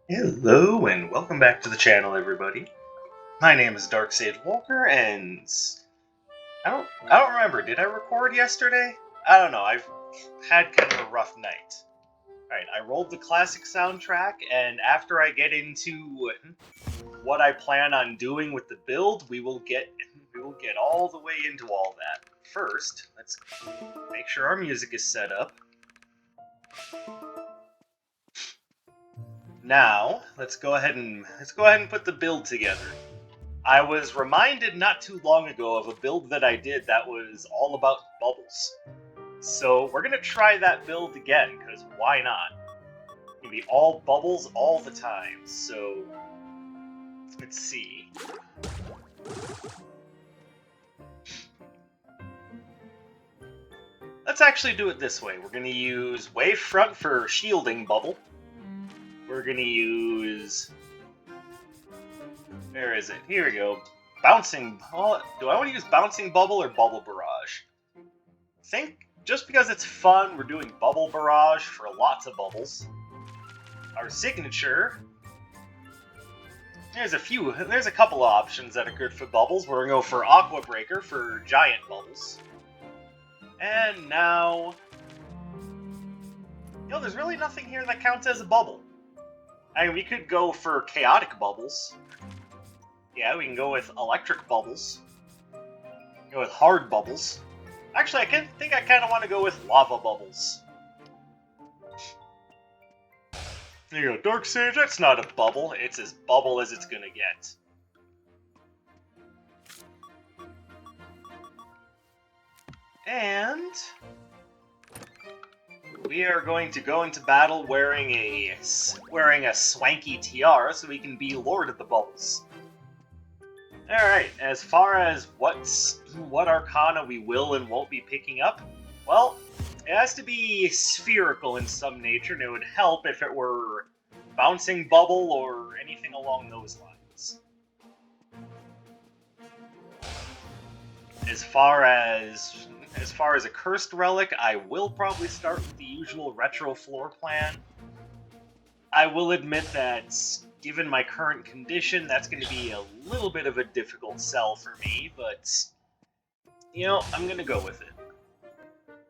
Hello and welcome back to the channel, everybody. My name is Dark Sage Walker, and I don't remember. Did I record yesterday? I don't know. I've had kind of a rough night. All right, I rolled the classic soundtrack, and after I get into what I plan on doing with the build, we will get all the way into all that. First, let's make sure our music is set up. Now, let's go ahead and put the build together. I was reminded not too long ago of a build that I did that was all about bubbles. So we're gonna try that build again, because why not? It's gonna be all bubbles all the time. So let's see. Let's actually do it this way. We're gonna use Wavefront for shielding bubble. We're gonna use... Where is it? Here we go. Bouncing... Well, do I want to use Bouncing Bubble or Bubble Barrage? I think just because it's fun, we're doing Bubble Barrage for lots of bubbles. Our signature... There's a couple of options that are good for bubbles. We're gonna go for Aqua Breaker for giant bubbles. And now... there's really nothing here that counts as a bubble. I mean, we could go for chaotic bubbles. Yeah, we can go with electric bubbles. Go with hard bubbles. Actually, I think I kind of want to go with lava bubbles. There you go, Dark Sage, that's not a bubble. It's as bubble as it's gonna get. And... we are going to go into battle wearing a swanky tiara so we can be Lord of the Bubbles. Alright, as far as what arcana we will and won't be picking up, well, it has to be spherical in some nature, and it would help if it were Bouncing Bubble or anything along those lines. As far as a cursed relic, I will probably start with the usual retro floor plan. I will admit that, given my current condition, that's going to be a little bit of a difficult sell for me, but, I'm going to go with it.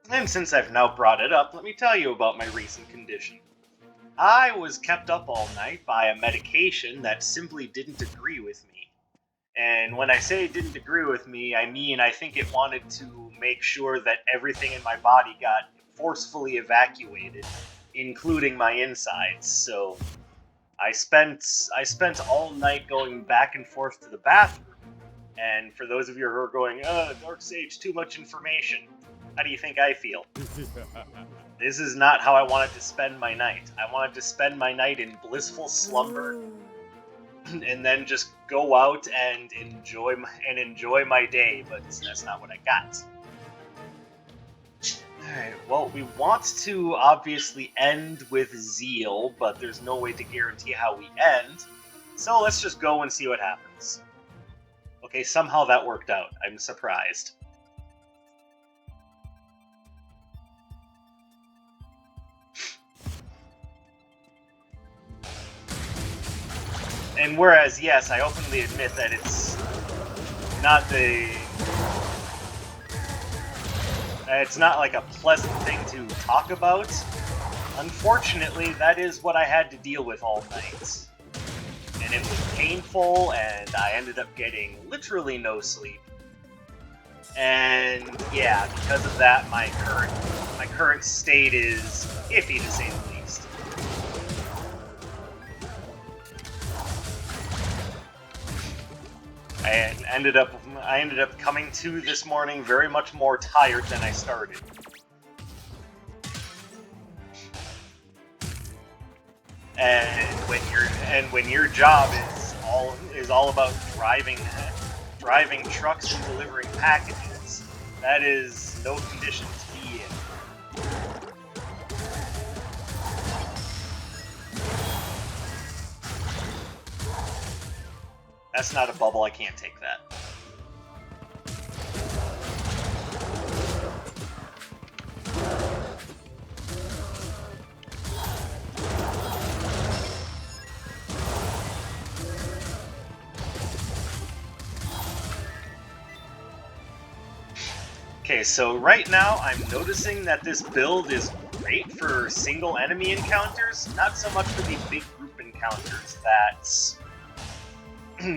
And since I've now brought it up, let me tell you about my recent condition. I was kept up all night by a medication that simply didn't agree with me. And when I say it didn't agree with me, I mean I think it wanted to make sure that everything in my body got forcefully evacuated, including my insides. So I spent all night going back and forth to the bathroom. And for those of you who are going, Dark Sage, too much information, how do you think I feel? This is not how I wanted to spend my night. I wanted to spend my night in blissful slumber, and then just go out and enjoy my day, but that's not what I got. Alright, well, we want to obviously end with Zeal, but there's no way to guarantee how we end, so let's just go and see what happens. Okay, somehow that worked out. I'm surprised. And whereas, yes, I openly admit that it's not like a pleasant thing to talk about, unfortunately, that is what I had to deal with all night. And it was painful, and I ended up getting literally no sleep. And yeah, because of that, my current state is iffy, to say the least. I ended up coming to this morning very much more tired than I started. And when your job is all about driving trucks and delivering packages, that is no condition to be in. That's not a bubble, I can't take that. Okay, so right now I'm noticing that this build is great for single enemy encounters, not so much for the big group encounters that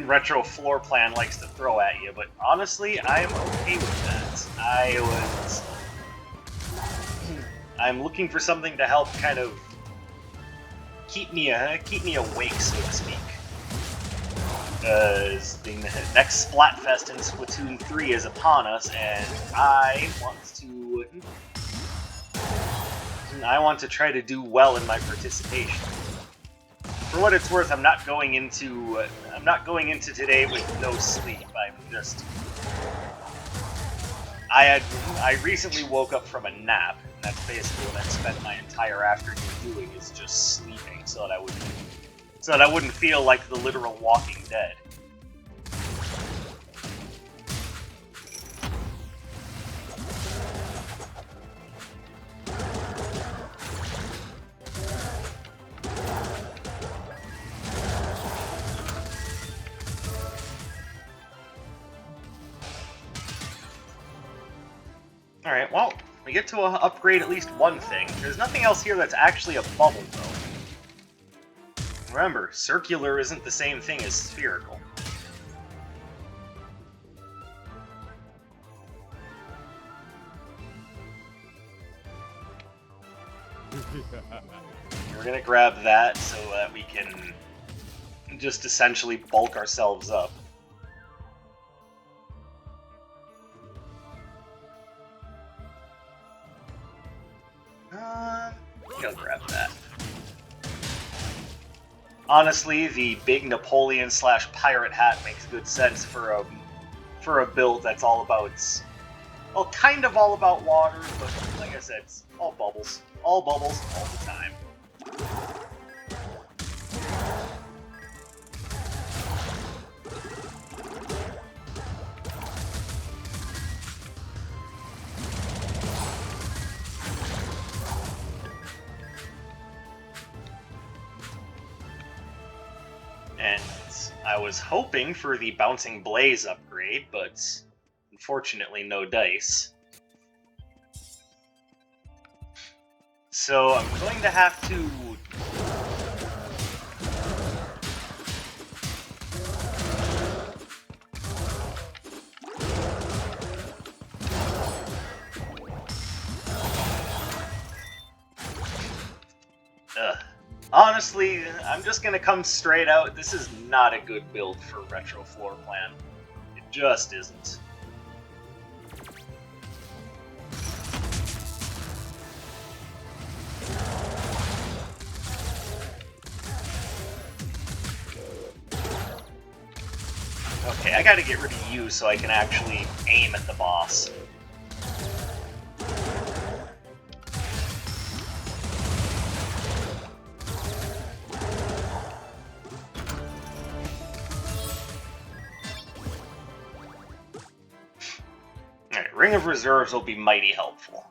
Retro Floor Plan likes to throw at you, but honestly, I am okay with that. I'm looking for something to help kind of keep me awake, so to speak. Because the next Splatfest in Splatoon 3 is upon us, and I want to try to do well in my participation. For what it's worth, I'm not going into today with no sleep. I recently woke up from a nap, and that's basically what I've spent my entire afternoon doing, is just sleeping, so that I wouldn't feel like the literal Walking Dead. Alright, well, we get to upgrade at least one thing. There's nothing else here that's actually a bubble, though. Remember, circular isn't the same thing as spherical. We're gonna grab that so that we can just essentially bulk ourselves up. I'll grab that. Honestly, the big Napoleon / pirate hat makes good sense for a build that's all about, well, kind of all about water, but like I said, it's all bubbles all the time. And I was hoping for the Bouncing Blaze upgrade, but unfortunately no dice. So I'm going to have to... Honestly, I'm just gonna come straight out. This is not a good build for Retro Floor Plan. It just isn't. Okay, I gotta get rid of you so I can actually aim at the boss. Alright, Ring of Reserves will be mighty helpful.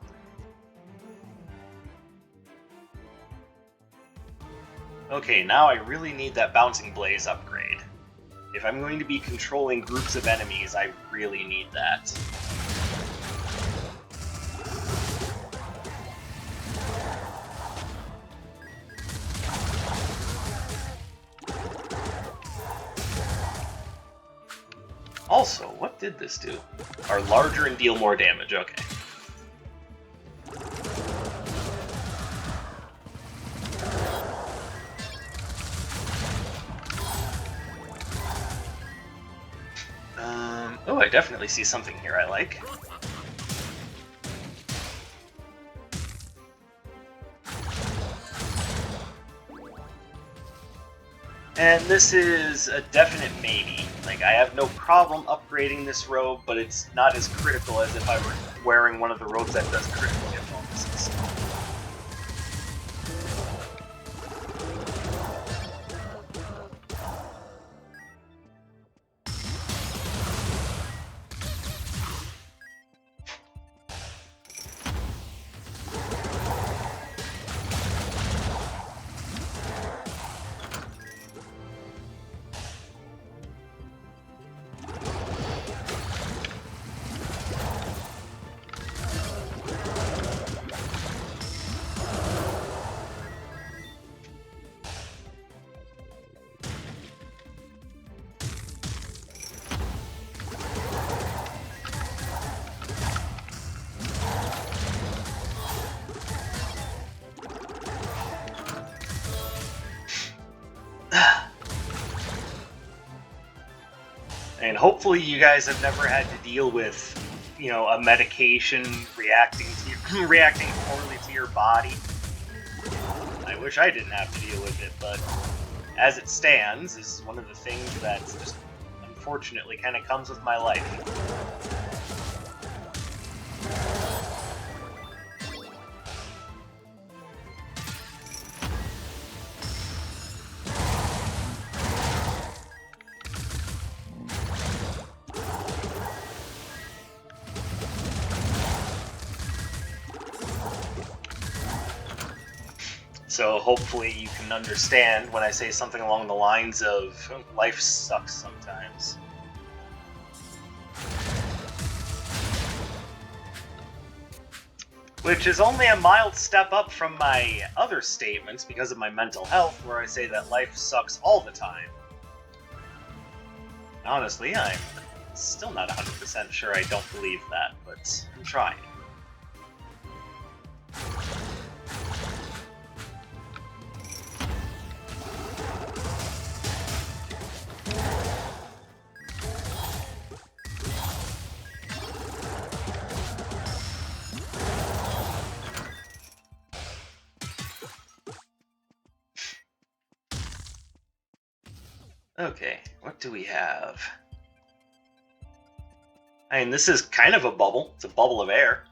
Okay, now I really need that Bouncing Blaze upgrade. If I'm going to be controlling groups of enemies, I really need that. Also, what did this do? Are larger and deal more damage, okay. Oh, I definitely see something here I like. And this is a definite maybe. Like, I have no problem upgrading this robe, but it's not as critical as if I were wearing one of the robes that does critical hit bonuses. And hopefully you guys have never had to deal with, you know, a medication reacting to reacting poorly to your body. I wish I didn't have to deal with it, but as it stands, this is one of the things that just unfortunately kind of comes with my life. So hopefully you can understand when I say something along the lines of, life sucks sometimes. Which is only a mild step up from my other statements because of my mental health, where I say that life sucks all the time. Honestly, I'm still not 100% sure I don't believe that, but I'm trying. Okay, what do we have? I mean, this is kind of a bubble. It's a bubble of air.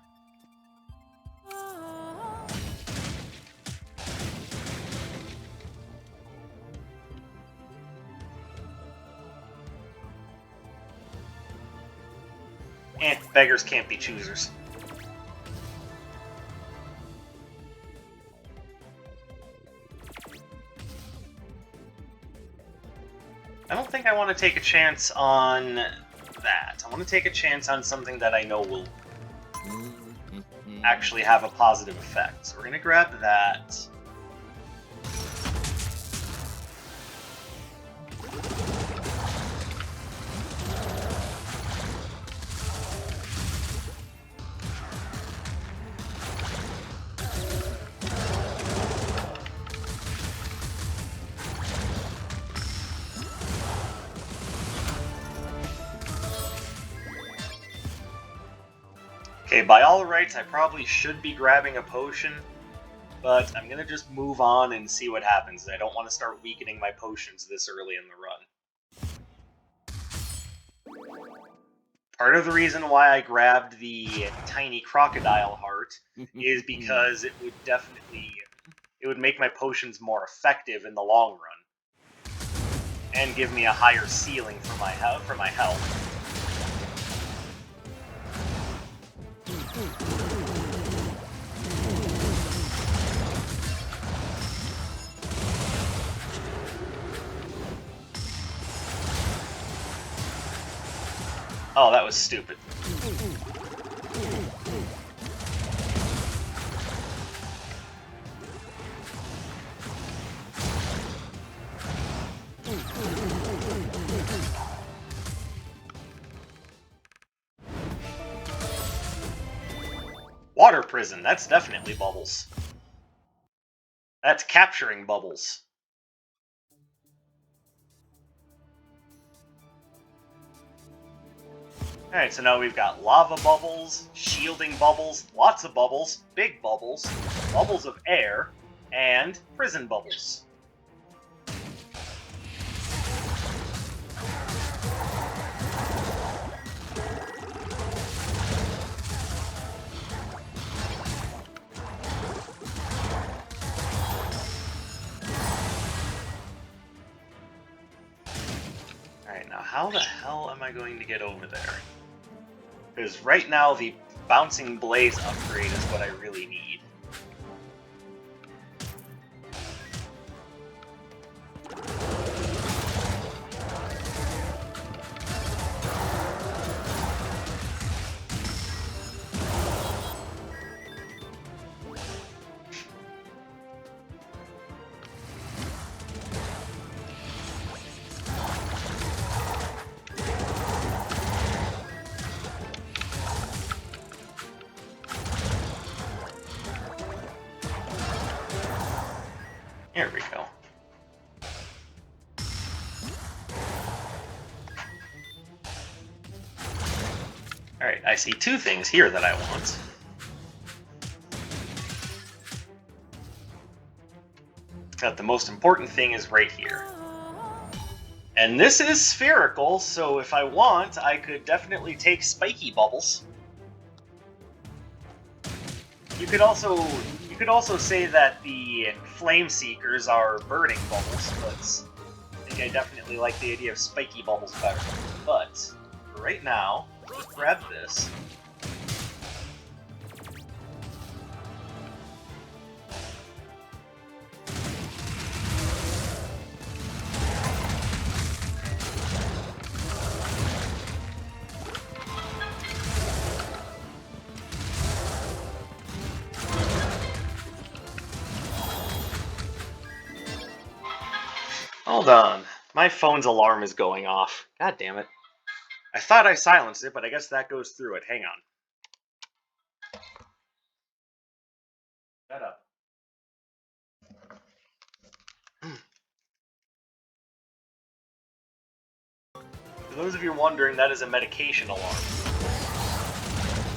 Beggars can't be choosers. I don't think I want to take a chance on that. I want to take a chance on something that I know will actually have a positive effect. So we're going to grab that. Okay, by all rights, I probably should be grabbing a potion, but I'm gonna just move on and see what happens. I don't want to start weakening my potions this early in the run. Part of the reason why I grabbed the tiny crocodile heart is because it would make my potions more effective in the long run, and give me a higher ceiling for my health. Oh, that was stupid. Water prison, that's definitely bubbles. That's capturing bubbles. Alright, so now we've got lava bubbles, shielding bubbles, lots of bubbles, big bubbles, bubbles of air, and prison bubbles. Alright, now how the hell am I going to get over there? Because right now the bouncing blaze upgrade is what I really need. Here we go. Alright, I see two things here that I want. But the most important thing is right here. And this is spherical, so if I want, I could definitely take spiky bubbles. You could also say that the flame seekers are burning bubbles, but I think I definitely like the idea of spiky bubbles better. But for right now, just grab this. Hold on. My phone's alarm is going off. God damn it. I thought I silenced it, but I guess that goes through it. Hang on. Shut up. For those of you wondering, that is a medication alarm.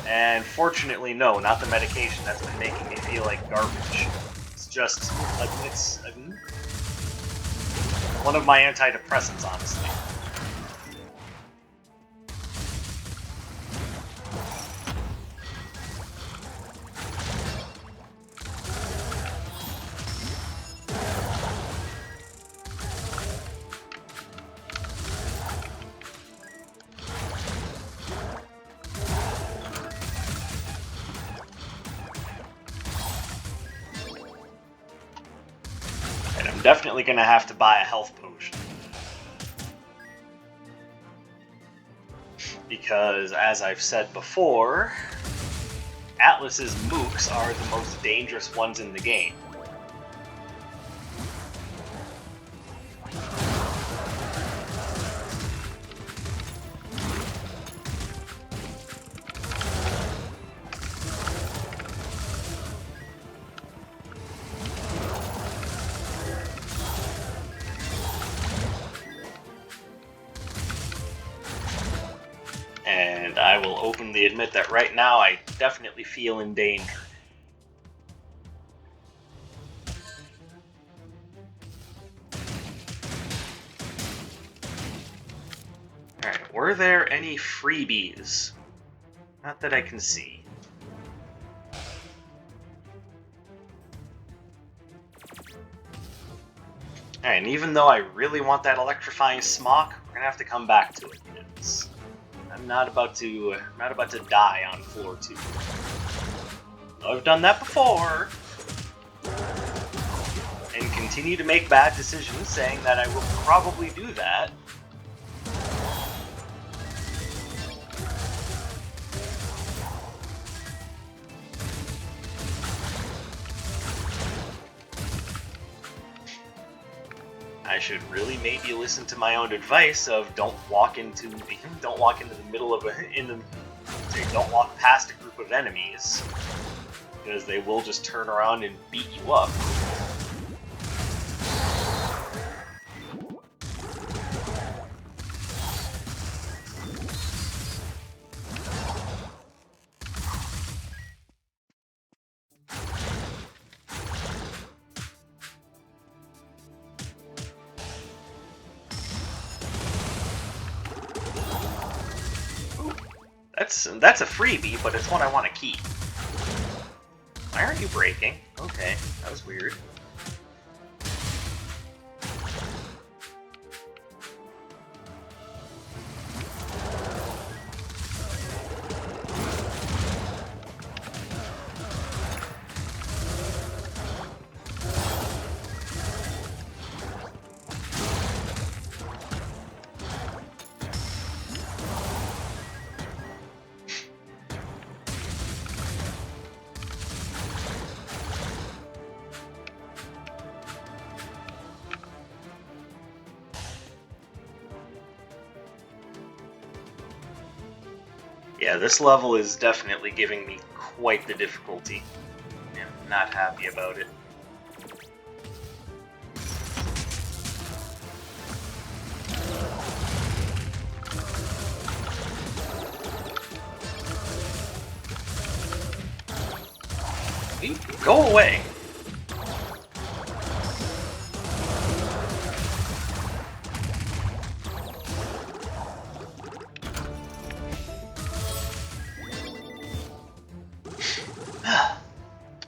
And fortunately, no, not the medication that's been making me feel like garbage. It's just, like, it's one of my antidepressants, honestly. And I'm definitely gonna have to buy a health potion. Because, as I've said before, Atlas's mooks are the most dangerous ones in the game. And I will openly admit that right now I definitely feel in danger. Alright, were there any freebies? Not that I can see. Alright, and even though I really want that electrifying smock, we're gonna have to come back to it, because I'm not about to die on floor 2. I've done that before, and continue to make bad decisions, saying that I will probably do that. I should really maybe listen to my own advice of don't walk into the middle of don't walk past a group of enemies, because they will just turn around and beat you up. That's a freebie, but it's one I want to keep. Why aren't you breaking? Okay, that was weird. Yeah, this level is definitely giving me quite the difficulty. Yeah, not happy about it. Go away.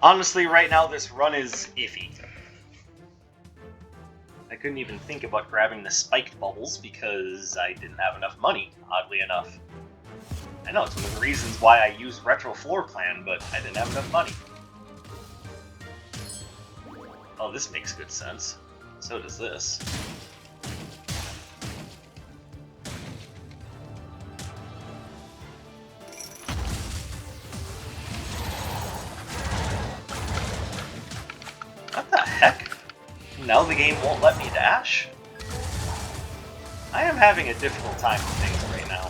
Honestly, right now this run is iffy. I couldn't even think about grabbing the spiked bubbles because I didn't have enough money, oddly enough. I know, it's one of the reasons why I use Retro Floor Plan, but I didn't have enough money. Oh, this makes good sense. So does this. What the heck? Now the game won't let me dash? I am having a difficult time with things right now.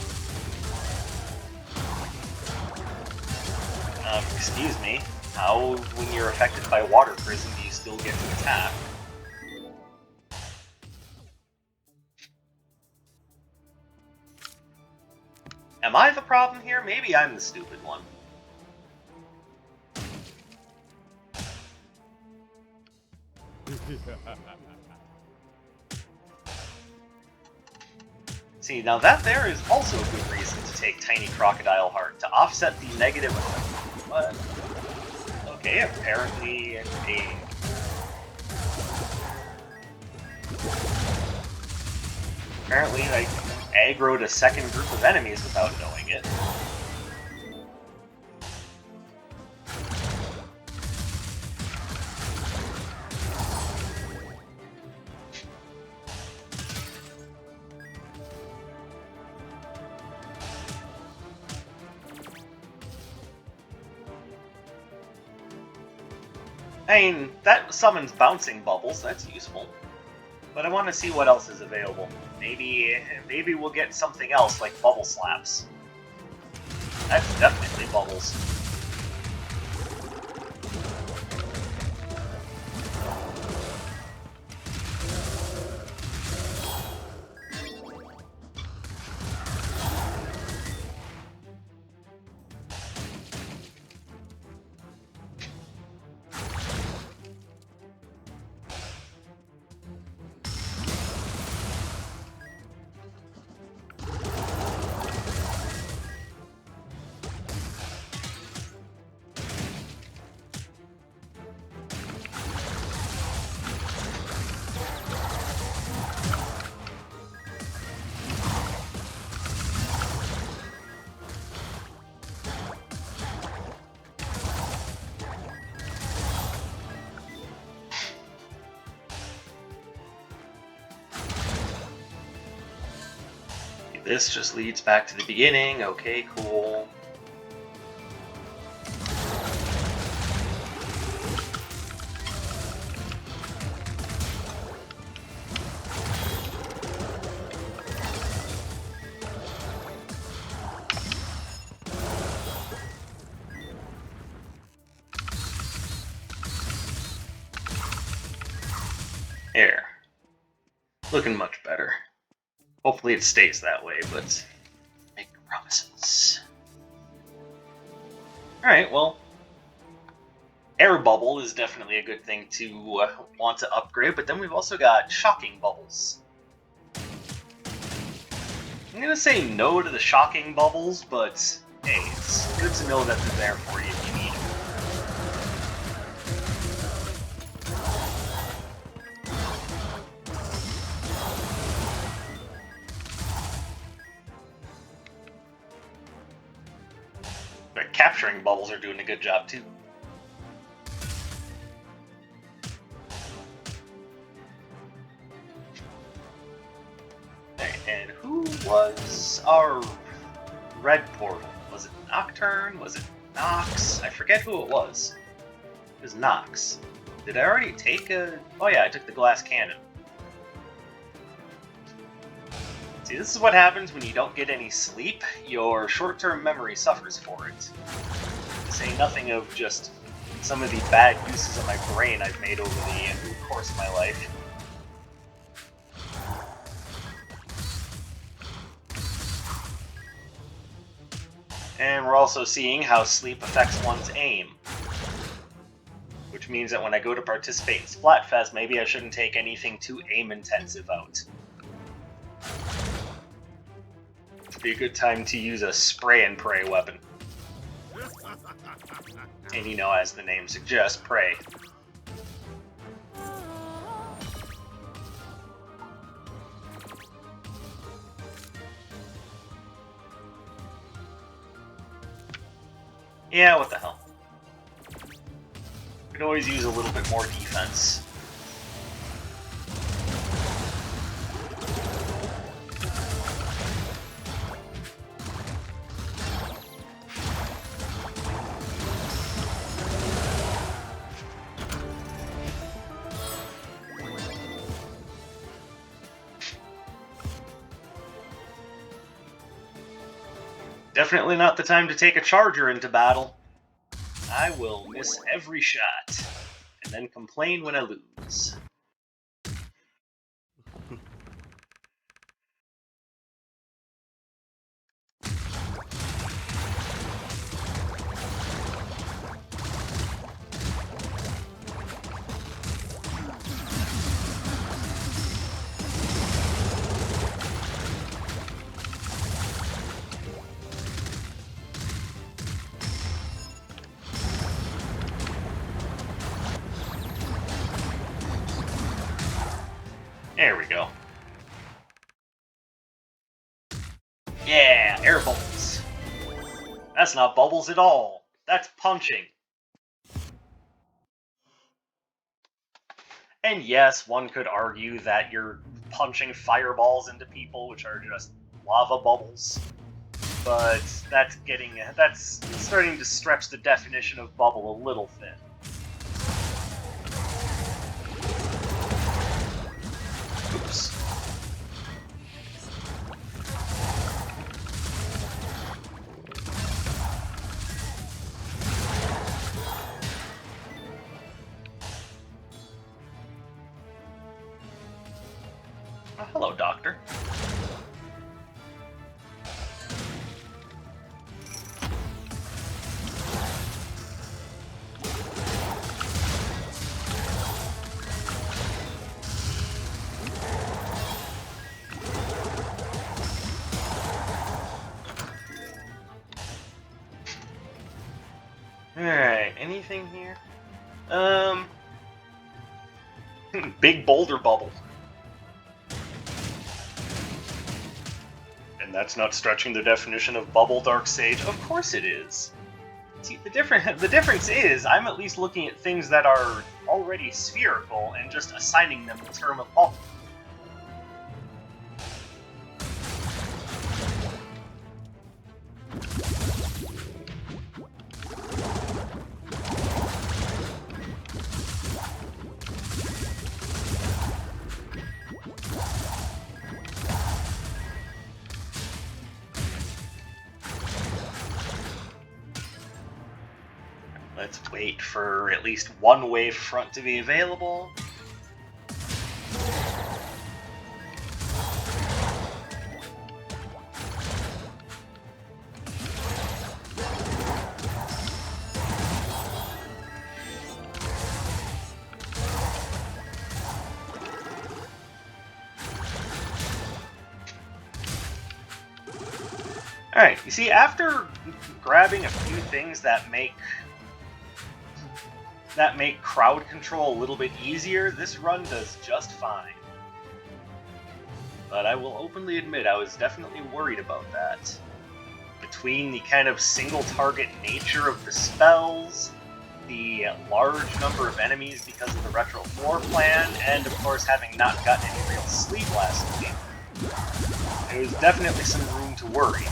Excuse me. How, when you're affected by water prison, do you still get to attack? Am I the problem here? Maybe I'm the stupid one. See, now that there is also a good reason to take Tiny Crocodile Heart, to offset the negative effect. What? Okay, apparently Apparently, I aggroed a second group of enemies without knowing it. I mean, that summons bouncing bubbles, that's useful. But I want to see what else is available. Maybe we'll get something else like Bubble Slaps. That's definitely bubbles. This just leads back to the beginning. Okay, cool. There. Looking much better. Hopefully it stays that way, but make no promises. Alright, well, Air Bubble is definitely a good thing to want to upgrade, but then we've also got Shocking Bubbles. I'm gonna say no to the Shocking Bubbles, but hey, it's good to know that they're there for you if you need them. But capturing bubbles are doing a good job too. And who was our red portal? Was it Nocturne? Was it Nox? I forget who it was. It was Nox. Did I already take a... Oh yeah, I took the glass cannon. See, this is what happens when you don't get any sleep. Your short-term memory suffers for it. To say nothing of just some of the bad uses of my brain I've made over the course of my life. And we're also seeing how sleep affects one's aim. which means that when I go to participate in Splatfest, maybe I shouldn't take anything too aim-intensive out. It'd be a good time to use a spray-and-pray weapon. And you know, as the name suggests, pray. Yeah, what the hell. Could always use a little bit more defense. Definitely not the time to take a charger into battle. I will miss every shot, and then complain when I lose. There we go. Yeah, air bubbles. That's not bubbles at all. That's punching. And yes, one could argue that you're punching fireballs into people, which are just lava bubbles. But that's starting to stretch the definition of bubble a little thin. Oops. Oh, hello, Doctor. Alright, anything here? Big boulder bubble. And that's not stretching the definition of bubble, Dark Sage. Of course it is. See, the difference is, I'm at least looking at things that are already spherical and just assigning them the term of bubble. Let's wait for at least one wave front to be available. Alright, you see, after grabbing a few things that make crowd control a little bit easier, this run does just fine. But I will openly admit I was definitely worried about that. Between the kind of single-target nature of the spells, the large number of enemies because of the retro floor plan, and of course having not gotten any real sleep last night, there was definitely some room to worry.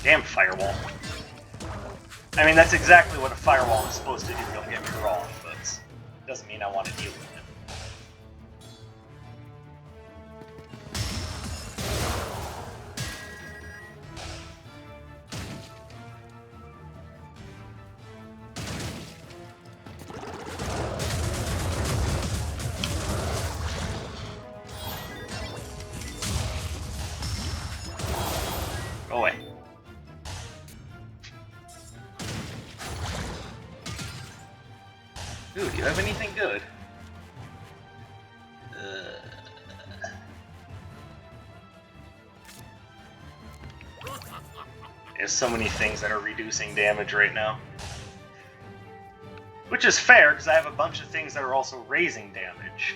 Damn firewall. I mean, that's exactly what a firewall is supposed to do, don't get me wrong, but it doesn't mean I want to deal with it. you have anything good? There's so many things that are reducing damage right now. Which is fair, because I have a bunch of things that are also raising damage.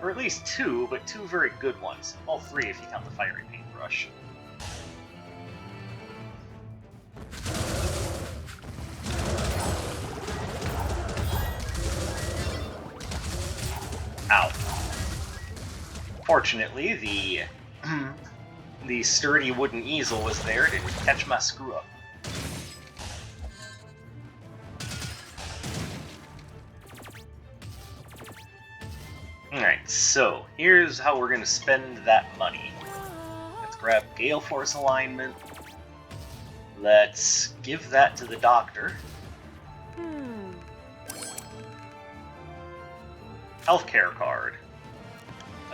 Or at least two, but two very good ones. All three if you count the fiery paintbrush. Ow. Fortunately, the sturdy wooden easel was there to catch my screw up. Alright, so here's how we're going to spend that money. Let's grab Gale Force alignment. Let's give that to the doctor. Healthcare card.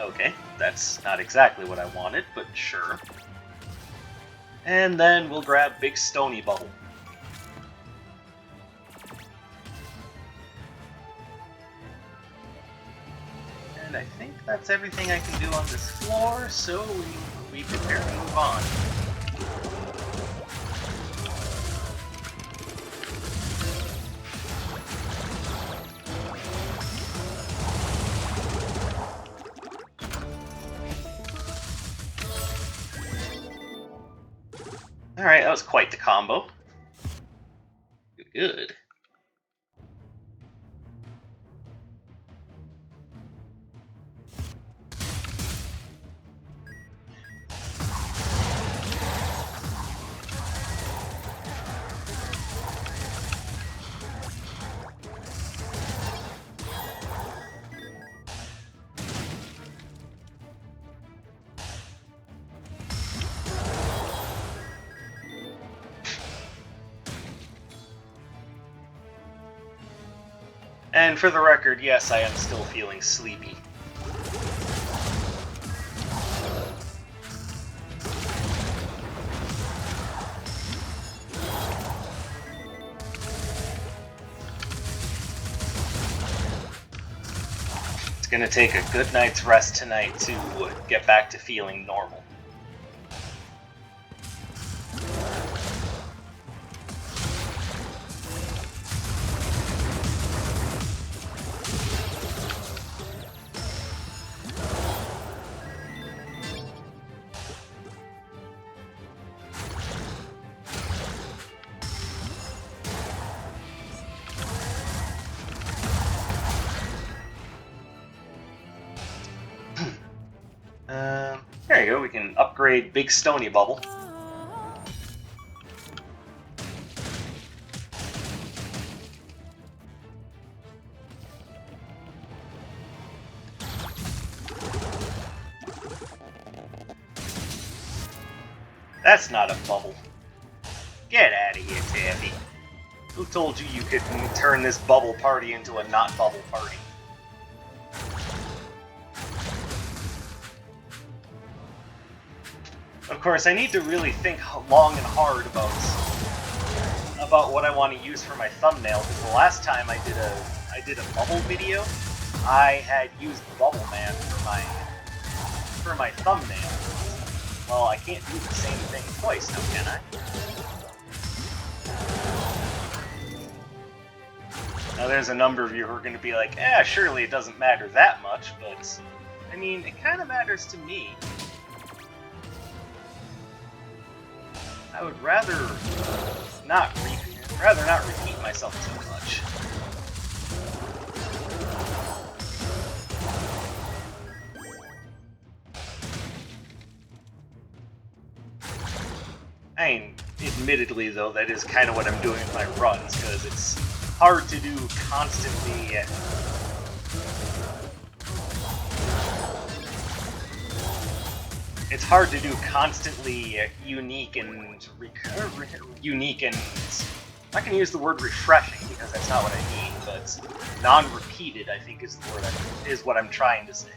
Okay, that's not exactly what I wanted, but sure. And then we'll grab Big Stony Bubble. And I think that's everything I can do on this floor, so we prepare to move on. Alright, that was quite the combo. Good. And for the record, yes, I am still feeling sleepy. It's gonna take a good night's rest tonight to get back to feeling normal. There you go, we can upgrade Big Stony Bubble. That's not a bubble. Get out of here, Taffy. Who told you you could turn this bubble party into a not bubble party? Of course, I need to really think long and hard about what I want to use for my thumbnail, because the last time I did a bubble video, I had used Bubble Man for my thumbnail. Well, I can't do the same thing twice now, can I? Now there's a number of you who are going to be like, surely it doesn't matter that much, but I mean, it kind of matters to me. I would rather not repeat myself too much. I mean, admittedly though, that is kind of what I'm doing in my runs, because it's hard to do constantly. It's hard to do constantly unique and I'm not gonna use the word refreshing because that's not what I mean, but non-repeated, I think, is the word is what I'm trying to say.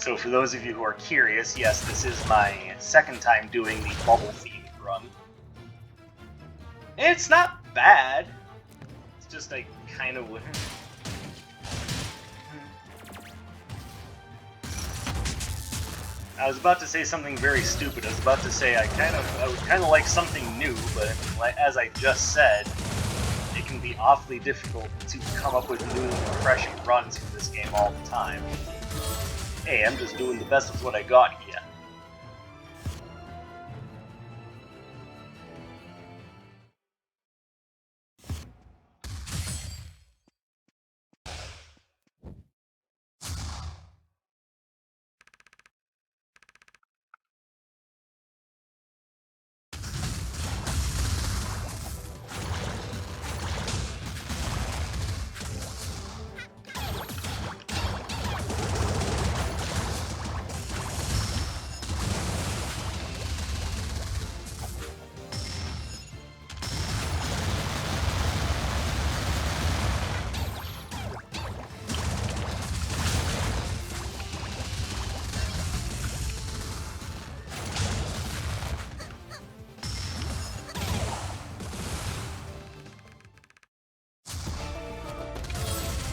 So for those of you who are curious, yes, this is my second time doing the bubble-themed run. It's not bad. It's just I kind of would. I was about to say something very stupid. I was about to say I would kind of like something new, but as I just said, it can be awfully difficult to come up with new, refreshing runs for this game all the time. Hey, I'm just doing the best with what I got here.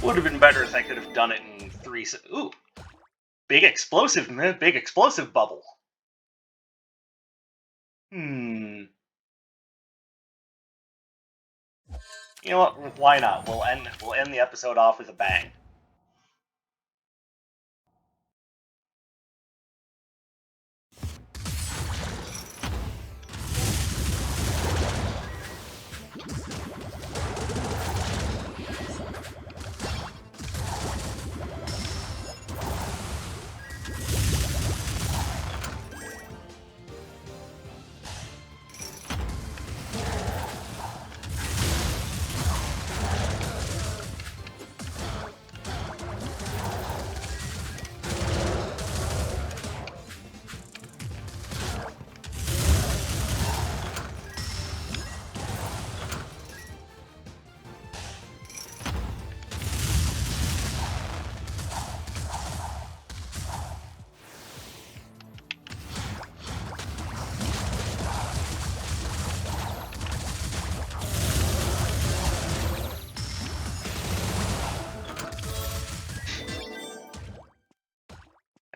Would have been better if I could have done it in 3 Ooh! Big explosive bubble. You know what? Why not? We'll end the episode off with a bang.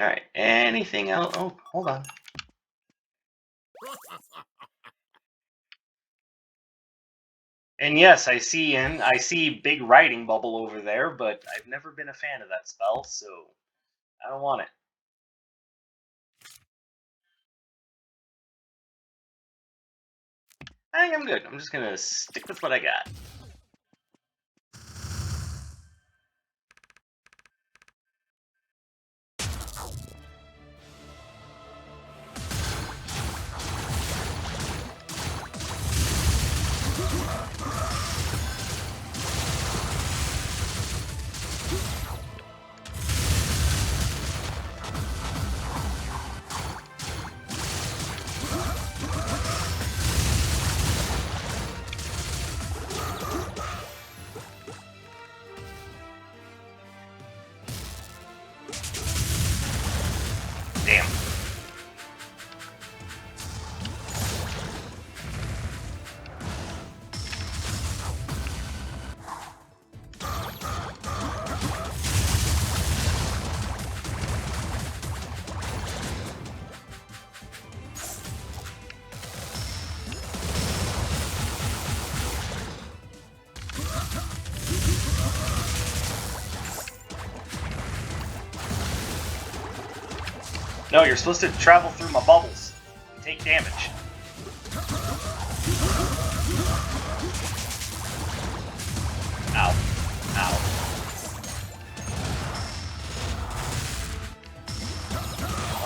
Alright, anything else? Oh, hold on. And yes, I see big writing bubble over there, but I've never been a fan of that spell, so I don't want it. I think I'm good. I'm just gonna stick with what I got. Damn. No, you're supposed to travel through my bubbles and take damage. Ow. Ow.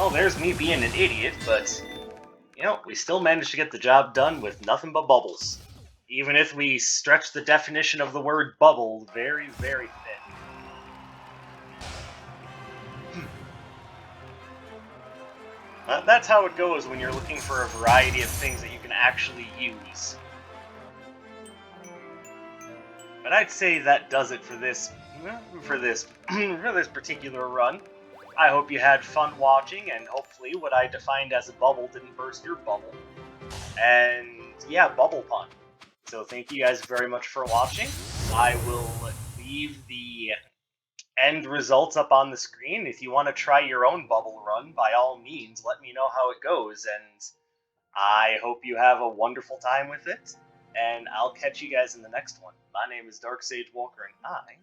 Oh, there's me being an idiot, but, you know, we still managed to get the job done with nothing but bubbles. Even if we stretch the definition of the word bubble very, very thin. That's how it goes when you're looking for a variety of things that you can actually use. But I'd say that does it for this for this particular run. I hope you had fun watching, and hopefully what I defined as a bubble didn't burst your bubble. And yeah, bubble pun. So thank you guys very much for watching. I will leave the end results up on the screen. If you want to try your own bubble run, by all means, let me know how it goes, and I hope you have a wonderful time with it, and I'll catch you guys in the next one. My name is Dark Sage Walker, and I